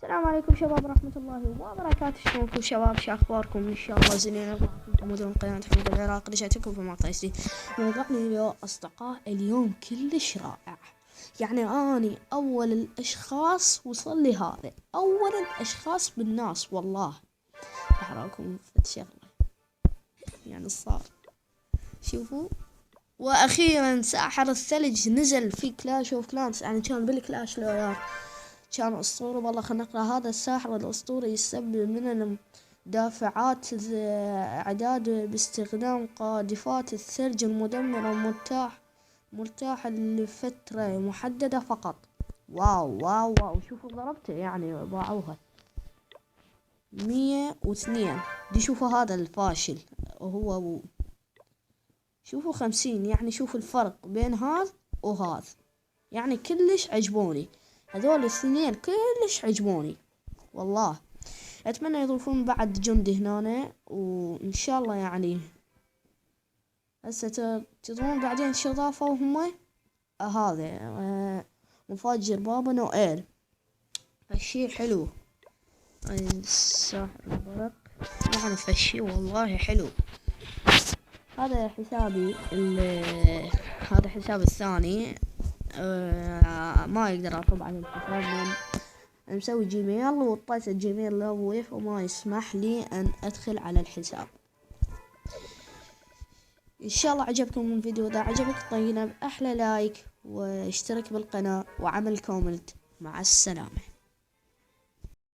السلام عليكم شباب ورحمة الله وبركاته. شلونكم شباب؟ شو اخباركم؟ ان شاء الله زينين. معكم مدن قناة حمود العراق. رجعتكم في مقطع جديد. موضوعنا اليوم اصدقاء اليوم كلش رائع. يعني اني اول الاشخاص وصل لي هذا، اول الاشخاص بالناس والله. احراكم في شغله يعني صار شوفوا. واخيرا ساحر الثلج نزل في كلاش اوف كلانس. يعني كان بالكلاش رويال كان اسطوري والله. خلينا نقرا. هذا الساحر الاسطوري يسبب من دافعات اعداد باستخدام قاذفات الثلج المدمرة، مرتاح لفترة محددة فقط. واو واو واو، شوفوا ضربته يعني باعوها 102. دي شوفوا هذا الفاشل وهو شوفوا 50. يعني شوفوا الفرق بين هذا وهذا، يعني كلش عجبوني هذول الاثنين، كلش عجبوني والله. اتمنى يضيفون بعد جندي هنا وان شاء الله. يعني هسه تدرون بعدين شو ضافوا هم؟ هذا مفجر بابا نوئيل، فشي حلو. الساحر البرق يعني فشي والله حلو. هذا حسابي هذا حسابي الثاني. ما يقدر اطلب على الحساب، مسوي جيميل وطيت الجيميل لابوي وما يسمح لي ان ادخل على الحساب. ان شاء الله عجبكم الفيديو. اذا عجبك طينا باحلى لايك واشترك بالقناة وعمل كومنت. مع السلامة.